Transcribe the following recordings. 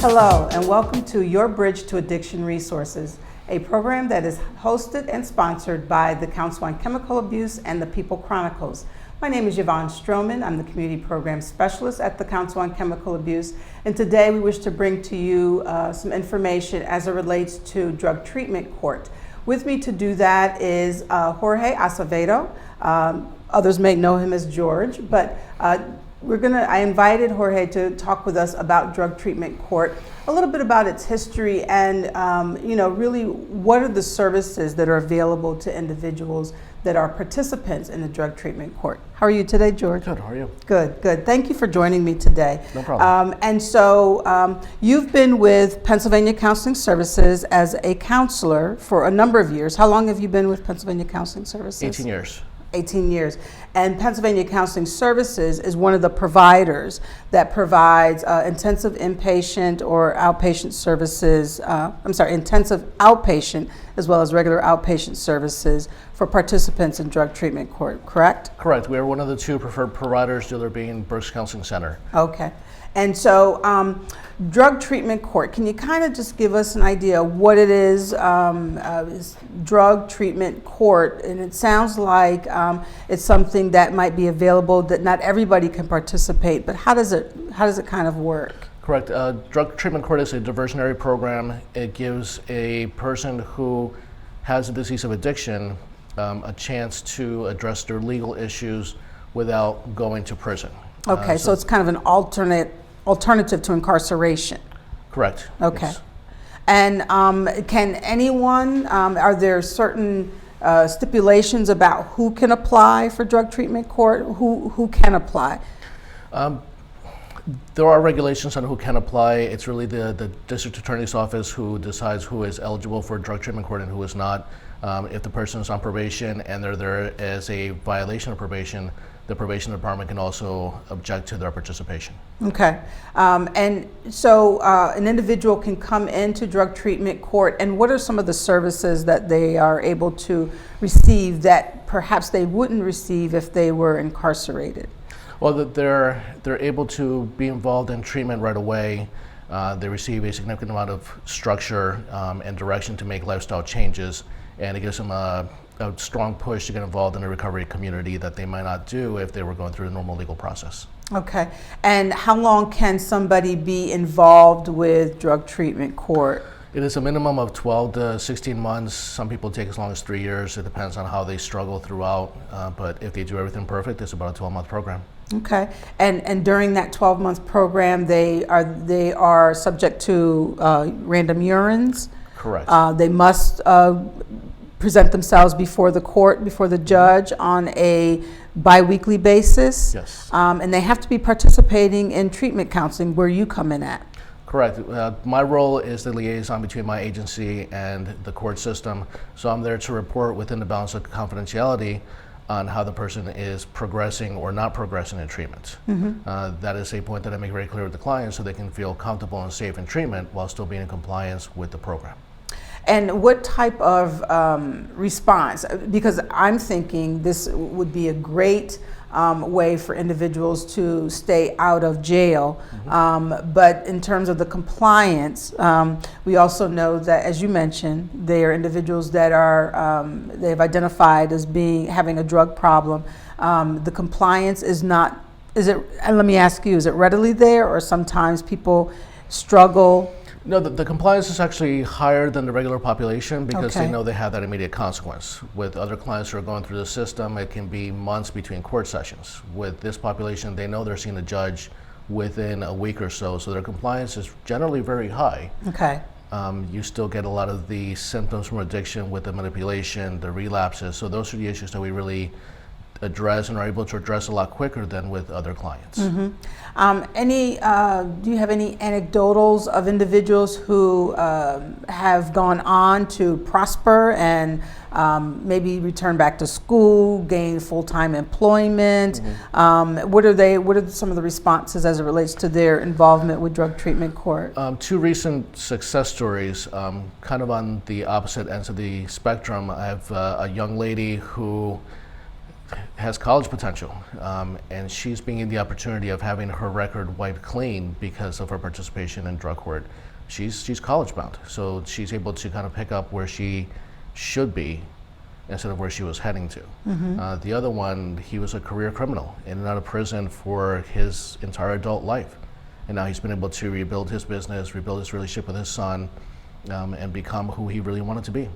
Hello, and welcome to Your Bridge to Addiction Resources, a program that is hosted and sponsored by the Council on Chemical Abuse and the People Chronicles. My name is Yvonne Stroman. I'm the Community Program Specialist at the Council on Chemical Abuse, and today we wish to bring to you some information as it relates to drug treatment court. With me to do that is Jorge Acevedo. Others may know him as George, but I invited Jorge to talk with us about drug treatment court, a little bit about its history, and really what are the services that are available to individuals that are participants in the drug treatment court. How are you today, George? Good, how are you? Good, good. Thank you for joining me today. No problem. And so you've been with Pennsylvania Counseling Services as a counselor for a number of years. How long have you been with Pennsylvania Counseling Services? 18 years. 18 years. And Pennsylvania Counseling Services is one of the providers that provides intensive inpatient or outpatient services, intensive outpatient as well as regular outpatient services for participants in drug treatment court, correct? Correct. We are one of the two preferred providers, the other being Berks Counseling Center. Okay. And so drug treatment court, can you kind of just give us an idea of what it is drug treatment court? And it sounds like it's something that might be available, that not everybody can participate, but how does it kind of work? Correct. Drug treatment court is a diversionary program. It gives a person who has a disease of addiction a chance to address their legal issues without going to prison. Okay, so it's kind of an alternative to incarceration. Correct. Okay. Yes. And can anyone, are there certain stipulations about who can apply for drug treatment court? Who can apply? There are regulations on who can apply. It's really the district attorney's office who decides who is eligible for drug treatment court and who is not. If the person is on probation and they're there as a violation of probation, the probation department can also object to their participation. Okay, and so an individual can come into drug treatment court, and what are some of the services that they are able to receive that perhaps they wouldn't receive if they were incarcerated? Well, they're able to be involved in treatment right away. They receive a significant amount of structure and direction to make lifestyle changes, and it gives them a strong push to get involved in the recovery community that they might not do if they were going through the normal legal process. Okay, and how long can somebody be involved with drug treatment court? It is a minimum of 12 to 16 months. Some people take as long as 3 years. It depends on how they struggle throughout, but if they do everything perfect, it's about a 12-month program. Okay, and during that 12-month program, they are subject to random urines? Correct. They must present themselves before the court, before the judge on a bi-weekly basis. Yes. And they have to be participating in treatment counseling where you come in at. Correct. My role is the liaison between my agency and the court system. So I'm there to report within the bounds of confidentiality on how the person is progressing or not progressing in treatment. Mm-hmm. That is a point that I make very clear with the client so they can feel comfortable and safe in treatment while still being in compliance with the program. And what type of response? Because I'm thinking this would be a great way for individuals to stay out of jail. Mm-hmm. But in terms of the compliance, we also know that, as you mentioned, they are individuals that are they've identified as having a drug problem. The compliance is not. And let me ask you: is it readily there, or sometimes people struggle? No, the compliance is actually higher than the regular population because Okay. they know they have that immediate consequence. With other clients who are going through the system, it can be months between court sessions. With this population, they know they're seeing a judge within a week or so their compliance is generally very high. Okay. You still get a lot of the symptoms from addiction with the manipulation, the relapses, so those are the issues that we really address and are able to address a lot quicker than with other clients. Mm-hmm. Do you have any anecdotals of individuals who have gone on to prosper and maybe return back to school, gain full-time employment? Mm-hmm. What are some of the responses as it relates to their involvement with drug treatment court? Two recent success stories, kind of on the opposite ends of the spectrum. I have a young lady who has college potential, and she's being given the opportunity of having her record wiped clean because of her participation in drug court. She's college bound, so she's able to kind of pick up where she should be instead of where she was heading to. The other one, he was a career criminal in and out of prison for his entire adult life, and now he's been able to rebuild his business, rebuild his relationship with his son, and become who he really wanted to be.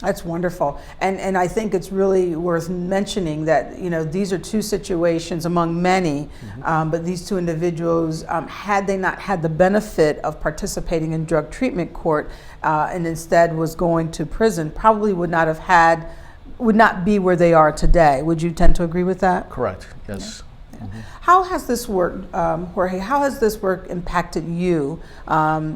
That's wonderful. And I think it's really worth mentioning that, these are two situations among many, but these two individuals, had they not had the benefit of participating in drug treatment court and instead was going to prison, probably would not be where they are today. Would you tend to agree with that? Correct, yes. Yeah. How has this worked, Jorge? How has this work impacted you,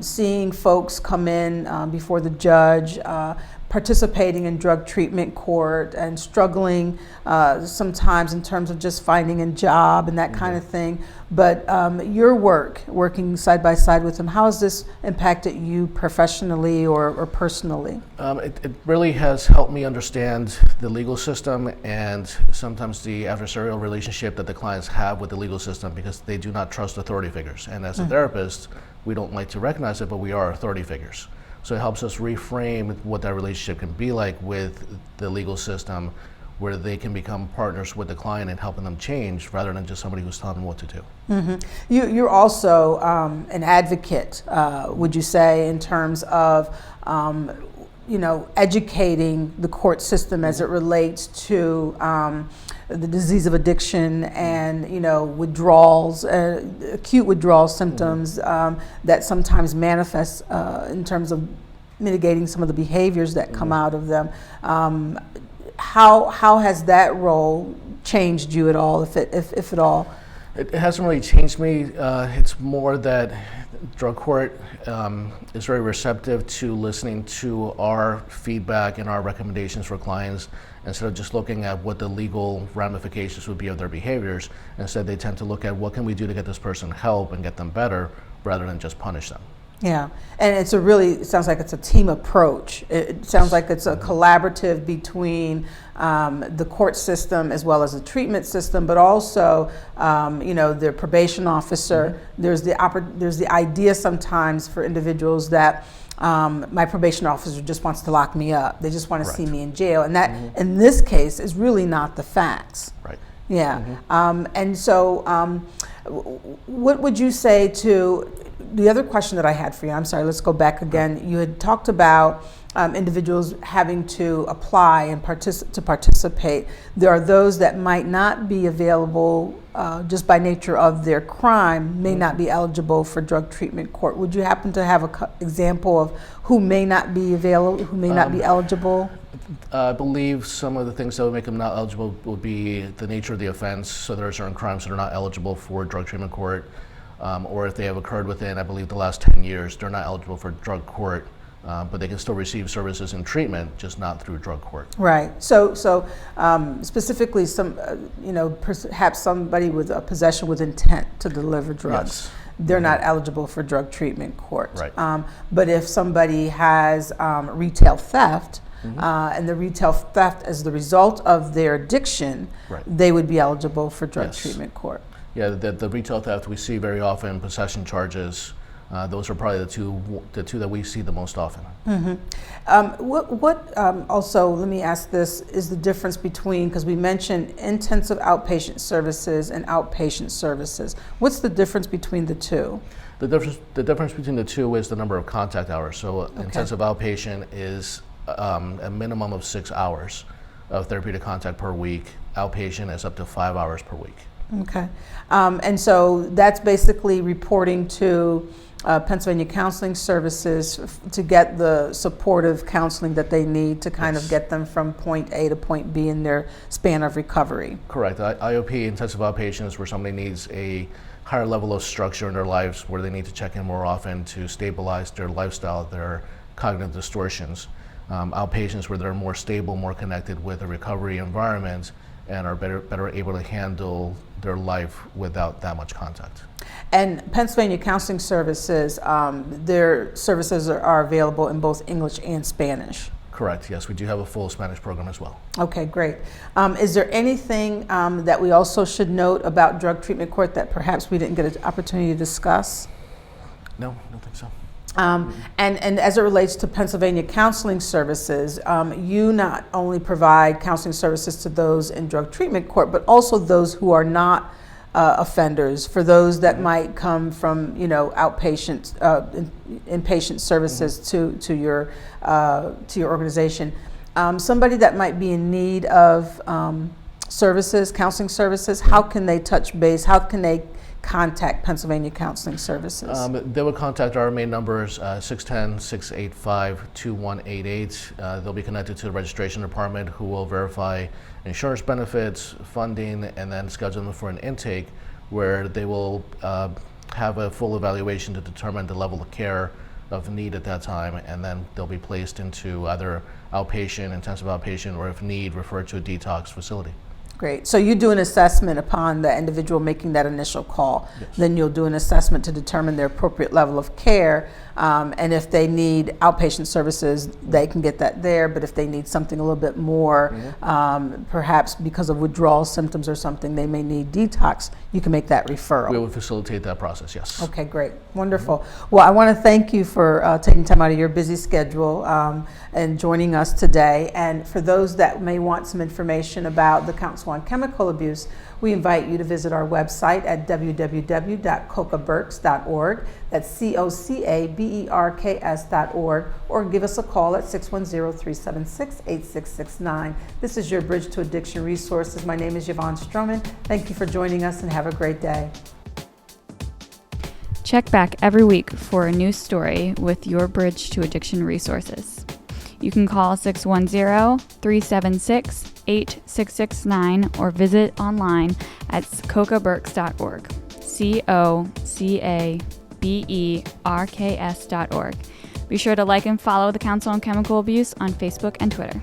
seeing folks come in before the judge, participating in drug treatment court and struggling sometimes in terms of just finding a job and that kind of thing? But your working side by side with them, how has this impacted you professionally or personally? It really has helped me understand the legal system and sometimes the adversarial relationship that the clients have with the legal system, because they do not trust authority figures. And as a therapist, we don't like to recognize it, but we are authority figures. So it helps us reframe what that relationship can be like with the legal system, where they can become partners with the client and helping them change rather than just somebody who's telling them what to do. You're also an advocate, would you say, in terms of educating the court system as it relates to the disease of addiction and withdrawals, acute withdrawal symptoms that sometimes manifest in terms of mitigating some of the behaviors that come out of them. How has that role changed you at all, if at all? It hasn't really changed me. It's more that drug court is very receptive to listening to our feedback and our recommendations for clients, instead of just looking at what the legal ramifications would be of their behaviors. Instead, they tend to look at what can we do to get this person help and get them better, rather than just punish them. Yeah, and it sounds like it's a team approach. It sounds like it's a collaborative between the court system as well as the treatment system, but also, the probation officer. There's the idea sometimes for individuals that my probation officer just wants to lock me up. They just want to see me in jail, and that, in this case, is really not the facts. Right. Yeah, and so what would you say to the other question that I had for you? I'm sorry, let's go back again. You had talked about individuals having to apply and participate. There are those that might not be available just by nature of their crime, may not be eligible for drug treatment court. Would you happen to have an example of who may not be available, who may not be eligible? I believe some of the things that would make them not eligible would be the nature of the offense. So there are certain crimes that are not eligible for drug treatment court, or if they have occurred within, I believe, the last 10 years, they're not eligible for drug court, but they can still receive services and treatment, just not through drug court. Right. So specifically, perhaps somebody with a possession with intent to deliver drugs. Yes. They're not eligible for drug treatment court. Right. But if somebody has retail theft, and the retail theft as the result of their addiction, they would be eligible for drug treatment court. Yeah, the retail theft we see very often, possession charges, those are probably the two that we see the most often. Also, let me ask this, is the difference between, because we mentioned intensive outpatient services and outpatient services. What's the difference between the two? The difference between the two is the number of contact hours. So intensive outpatient is a minimum of 6 hours of therapeutic contact per week. Outpatient is up to 5 hours per week. Okay. And so that's basically reporting to Pennsylvania Counseling Services to get the supportive counseling that they need to kind of get them from point A to point B in their span of recovery. Correct. IOP, intensive outpatient, is where somebody needs a higher level of structure in their lives, where they need to check in more often to stabilize their lifestyle, their cognitive distortions. Outpatients, where they're more stable, more connected with the recovery environment, and are better able to handle their life without that much contact. And Pennsylvania Counseling Services, their services are available in both English and Spanish. Correct, yes. We do have a full Spanish program as well. Okay, great. Is there anything that we also should note about drug treatment court that perhaps we didn't get an opportunity to discuss? No, I don't think so. And as it relates to Pennsylvania counseling services, you not only provide counseling services to those in drug treatment court, but also those who are not offenders, for those that might come from, outpatient, inpatient services to your organization. Somebody that might be in need of services, counseling services, how can they touch base? How can they contact Pennsylvania Counseling Services? They would contact our main numbers, 610-685-2188. They'll be connected to the registration department, who will verify insurance benefits, funding, and then schedule them for an intake where they will have a full evaluation to determine the level of care of need at that time, and then they'll be placed into either outpatient, intensive outpatient, or if need, referred to a detox facility. Great. So you do an assessment upon the individual making that initial call. Yes. Then you'll do an assessment to determine their appropriate level of care. And if they need outpatient services, they can get that there. But if they need something a little bit more, perhaps because of withdrawal symptoms or something, they may need detox, you can make that referral. We will facilitate that process, yes. Okay, great. Wonderful. Well, I want to thank you for taking time out of your busy schedule and joining us today. And for those that may want some information about the Council on Chemical Abuse, we invite you to visit our website at www.cocaberks.org. That's COCABERKS.org, or give us a call at 610-376-8669. This is your Bridge to Addiction Resources. My name is Yvonne Stroman. Thank you for joining us and have a great day. Check back every week for a new story with your Bridge to Addiction Resources. You can call 610-376-8669 or visit online at cocaberks.org. COCABERKS.org. Be sure to like and follow the Council on Chemical Abuse on Facebook and Twitter.